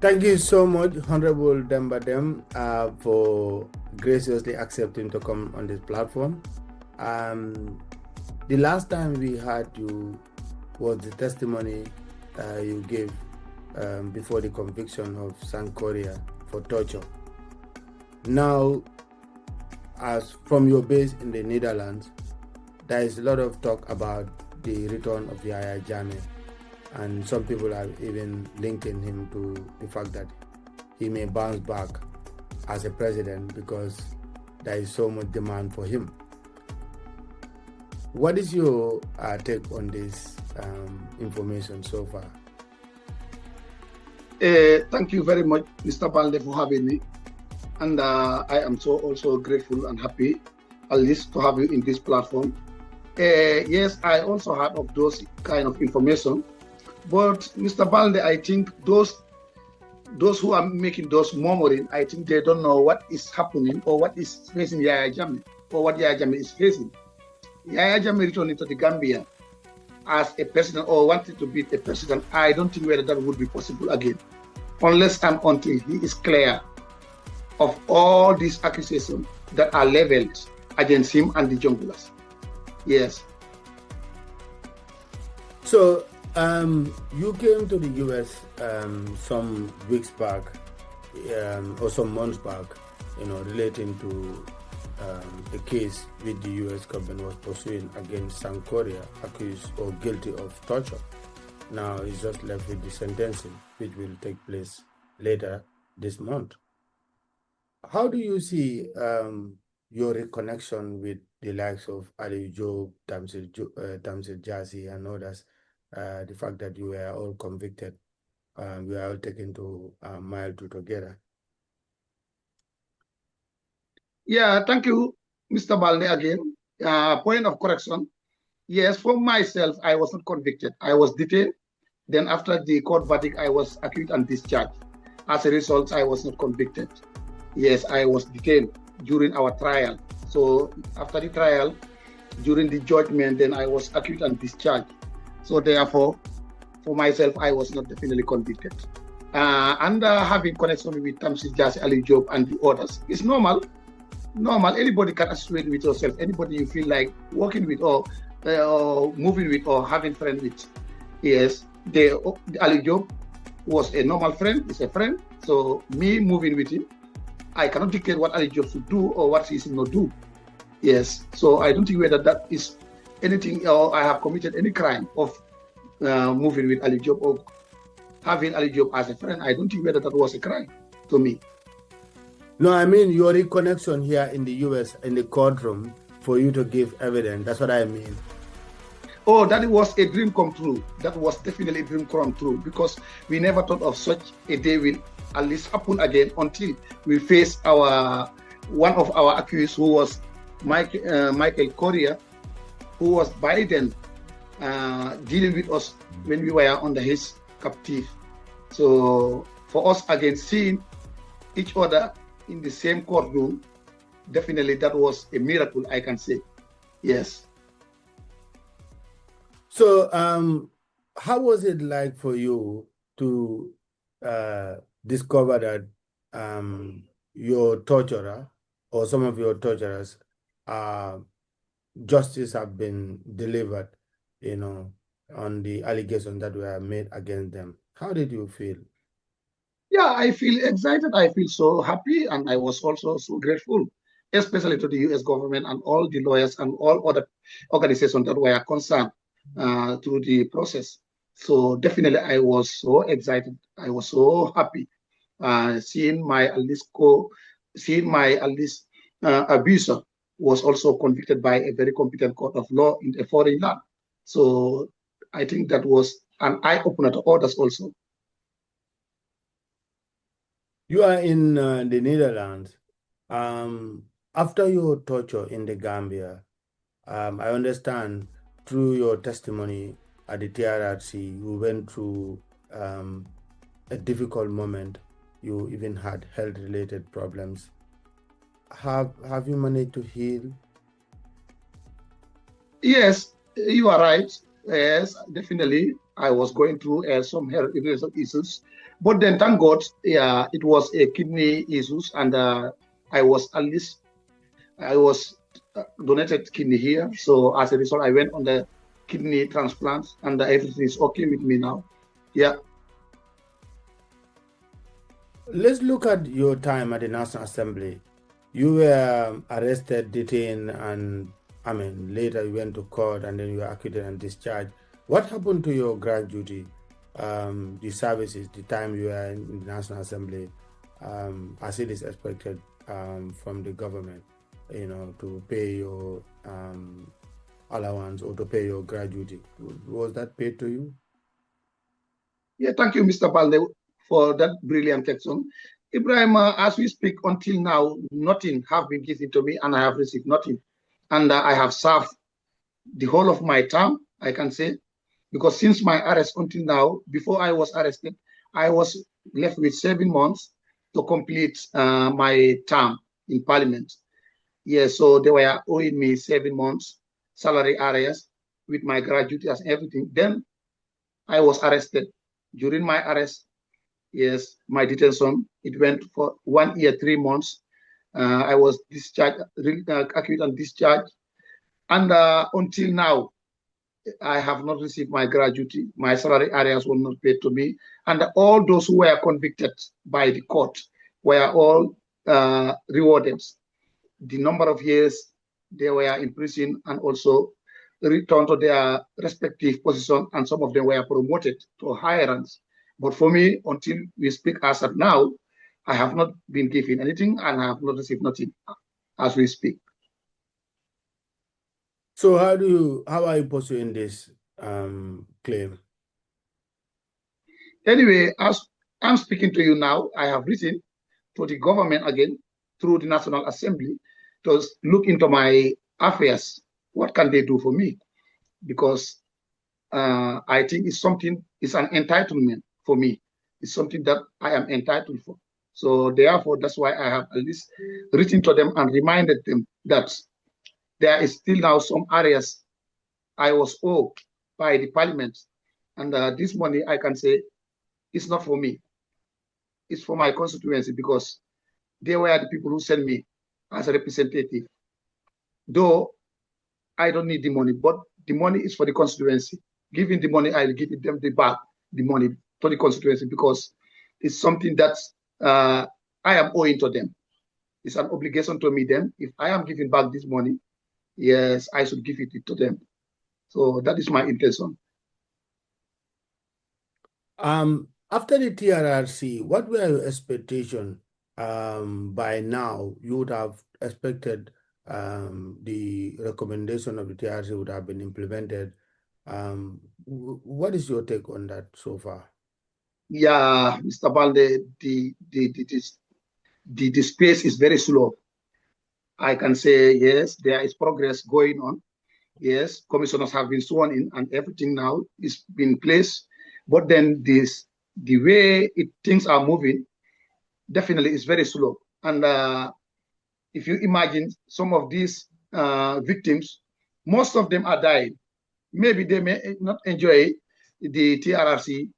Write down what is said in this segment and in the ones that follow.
Thank you so much, Honorable Demba Dem, for graciously accepting to come on this platform. The last time we had you was the testimony you gave before the conviction of Correa for torture. Now, as from your base in the Netherlands, there is a lot of talk about the return of Yahya Jammeh, and some people are even linking him to the fact that he may bounce back as a president because there is so much demand for him. What is your take on this information so far? Thank you very much, Mr. Balde, for having me. And I am so also grateful and happy, at least, to have you in this platform. Yes, I also heard of those kind of information. But Mr. Balde, I think those who are making those murmuring, I think they don't know what is happening or what is facing Yahya Jammeh or what Yahya Jammeh is facing. Yahya Jammeh returning to the Gambia as a president or wanted to be the president. I don't think whether that would be possible again, unless and until he is clear of all these accusations that are leveled against him and the junglers. Yes. So you came to the U.S. some weeks back, or some months back, relating to the case which the U.S. government was pursuing against Correa, accused or guilty of torture. Now it's just left with the sentencing, which will take place later this month. How do you see your reconnection with the likes of Ali Job, Tamsil Jassy, and others? The fact that you were all convicted, we were all taken to mile two together. Yeah, thank you, Mr. Balde, again. Point of correction. Yes, for myself, I was not convicted. I was detained. Then after the court verdict, I was acquitted and discharged. As a result, I was not convicted. Yes, I was detained during our trial. So after the trial, during the judgment, then I was acquitted and discharged. So therefore, for myself, I was not definitely convicted. And having connection with Tamsil Jassy, Ali Job, and the others is normal. Normal. Anybody can associate with yourself. Anybody you feel like working with or moving with or having friends with. Yes, the Ali Job was a normal friend. He's a friend. So me moving with him, I cannot dictate what Ali Job should do or what he should not do. Yes. So I don't think whether that is anything or I have committed any crime of moving with Ali Job or having Ali Job as a friend. I don't think whether that was a crime to me. No, I mean your reconnection here in the U.S. in the courtroom for you to give evidence. That's what I mean. Oh, that was a dream come true. That was definitely a dream come true because we never thought of such a day will at least happen again until we face one of our accused who was Michael Correa, who was by then dealing with us when we were under his captive. So for us again seeing each other in the same courtroom, definitely that was a miracle, I can say. Yes. So how was it like for you to discover that your torturer or some of your torturers justice have been delivered, on the allegations that were made against them? How did you feel? Yeah, I feel excited. I feel so happy, and I was also so grateful, especially to the U.S. government and all the lawyers and all other organizations that were concerned through the process. So definitely, I was so excited. I was so happy seeing my abuser was also convicted by a very competent court of law in a foreign land. So I think that was an eye-opener to others also. You are in the Netherlands. After your torture in the Gambia, I understand through your testimony at the TRRC, you went through a difficult moment. You even had health-related problems. Have you managed to heal? Yes, you are right. Yes, definitely. I was going through some health issues, But then, thank God, yeah, it was a kidney issues, and I was at least I was donated kidney here. So as a result, I went on the kidney transplant, and everything is okay with me now. Yeah. Let's look at your time at the National Assembly. You were arrested, detained, and later you went to court and then you were acquitted and discharged. What happened to your grad duty, the services, the time you were in the National Assembly, as it is expected from the government, to pay your allowance or to pay your grad duty? Was that paid to you? Yeah, thank you, Mr. Balde, for that brilliant question. Ibrahim, as we speak until now, nothing have been given to me and I have received nothing. And I have served the whole of my term, I can say, because since my arrest until now, before I was arrested, I was left with 7 months to complete my term in Parliament. Yeah, so they were owing me 7 months salary arrears with my gratuity and everything. Then I was arrested. During my arrest, yes, my detention, it went for 1 year, 3 months. I was discharged, acquitted and discharged. And until now, I have not received my gratuity. My salary arrears were not paid to me. And all those who were convicted by the court were all rewarded. The number of years they were in prison and also returned to their respective position, and some of them were promoted to higher ranks. But for me, until we speak as of now, I have not been given anything and I have not received nothing as we speak. So how are you pursuing this claim? Anyway, as I'm speaking to you now, I have written to the government again through the National Assembly to look into my affairs. What can they do for me? Because I think it's an entitlement for me. It's something that I am entitled for. So therefore, that's why I have at least written to them and reminded them that there is still now some areas I was owed by the Parliament. And this money, I can say, it's not for me. It's for my constituency because they were the people who sent me as a representative. Though I don't need the money, but the money is for the constituency. Giving the money, I'll give them the money to the constituency because it's something that I am owing to them. It's an obligation to me then. If I am giving back this money, yes, I should give it to them. So that is my intention. After the TRRC, what were your expectations? By now, you would have expected the recommendation of the TRRC would have been implemented. What is your take on that so far? Yeah, Mr. Balde, the space is very slow. I can say, yes, there is progress going on. Yes, commissioners have been sworn in and everything now is in place. But then the way things are moving definitely is very slow. And if you imagine some of these victims, most of them are dying. Maybe they may not enjoy the TRRC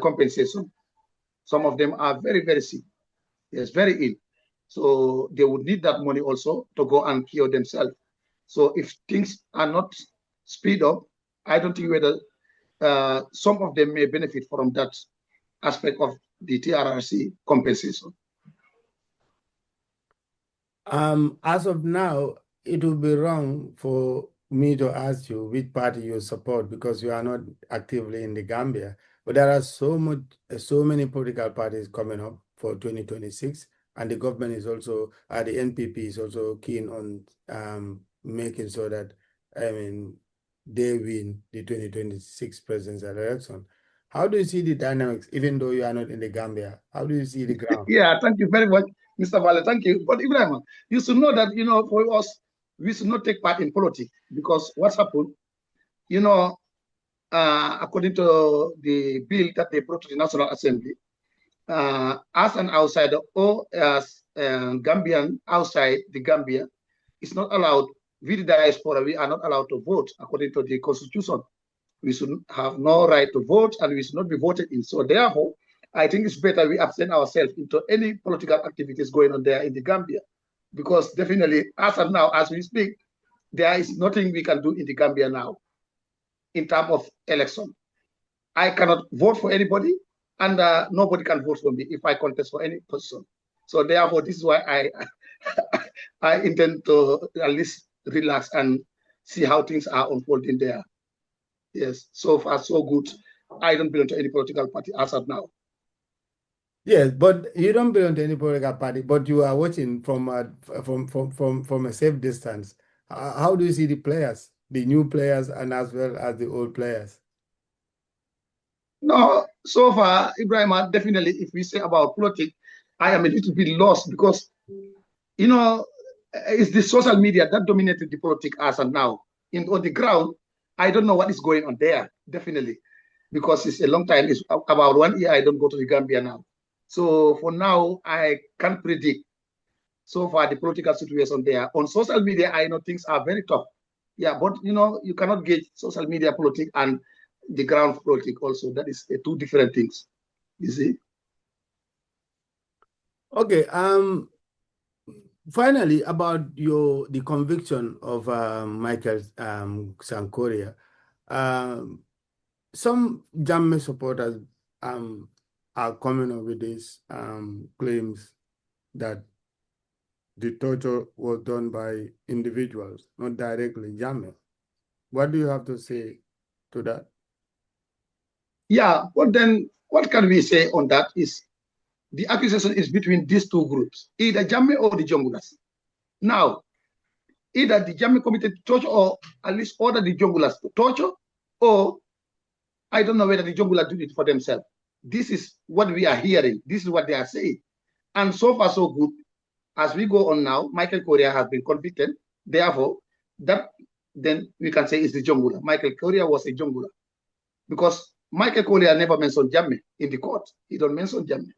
compensation. Some of them are very, very sick. Yes, very ill. So they would need that money also to go and cure themselves. So if things are not speed up, I don't think whether some of them may benefit from that aspect of the TRRC compensation. As of now, it would be wrong for me to ask you which party you support because you are not actively in the Gambia. But there are so many political parties coming up for 2026, and the government is also, the NPP is also keen on making sure that they win the 2026 presidential election. How do you see the dynamics, even though you are not in the Gambia? How do you see the ground? Yeah, thank you very much, Mr. Vale. Thank you. But Ibrahim, you should know that, for us, we should not take part in politics because what's happened, according to the bill that they brought to the National Assembly, as an outsider or as Gambian outside the Gambia, is not allowed. We, the diaspora, we are not allowed to vote according to the Constitution. We should have no right to vote and we should not be voted in. So therefore, I think it's better we absent ourselves into any political activities going on there in the Gambia, because definitely, as of now, as we speak, there is nothing we can do in the Gambia now in terms of election. I cannot vote for anybody, and nobody can vote for me if I contest for any position. So therefore, this is why I intend to at least relax and see how things are unfolding there. Yes, so far so good. I don't belong to any political party as of now. Yes, but you don't belong to any political party, but you are watching from a safe distance. How do you see the players, the new players, and as well as the old players? No, so far, Ibrahim, definitely, if we say about politics, I am a little bit lost because, you know, it's the social media that dominated the politics as of now. On the ground, I don't know what is going on there, definitely, because it's a long time. It's about 1 year I don't go to the Gambia now. So for now, I can't predict so far the political situation there. On social media, I know things are very tough. Yeah, but you cannot gauge social media politics and the ground politics also. That is two different things, you see. Okay. Finally, about the conviction of Michael Correa, some Jammeh supporters are coming up with these claims that the torture was done by individuals, not directly Jammeh. What do you have to say to that? Yeah, but then what can we say on that is the accusation is between these two groups, either Jammeh or the Jongulas. Now, either the Jammeh committed torture or at least ordered the Jongulas to torture, or I don't know whether the Jongulas did it for themselves. This is what we are hearing. This is what they are saying. And so far, so good. As we go on now, Michael Correa has been convicted. Therefore, that then we can say is the Jongula. Michael Correa was a Jongula. Because Michael Correa never mentioned Jammeh in the court. He don't mention Jammeh.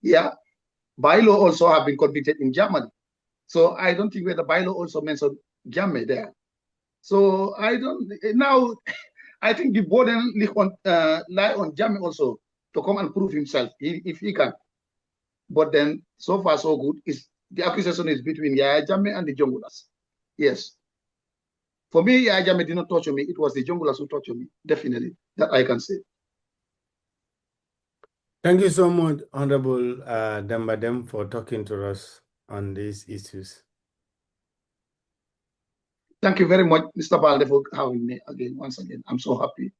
Yeah. Bailo also have been convicted in Germany. So I don't think whether Bailo also mentioned Jammeh there. So I don't now. I think the burden lie on Jammeh also to come and prove himself if he can. But then so far so good. Is the accusation is between Yahya Jammeh and the Jongulas. Yes. For me, Yahya Jammeh did not torture me. It was the Jongulas who tortured me. Definitely, that I can say. Thank you so much, Honorable Demba Dem, for talking to us on these issues. Thank you very much, Mr. Balde, for having me again. Once again, I'm so happy.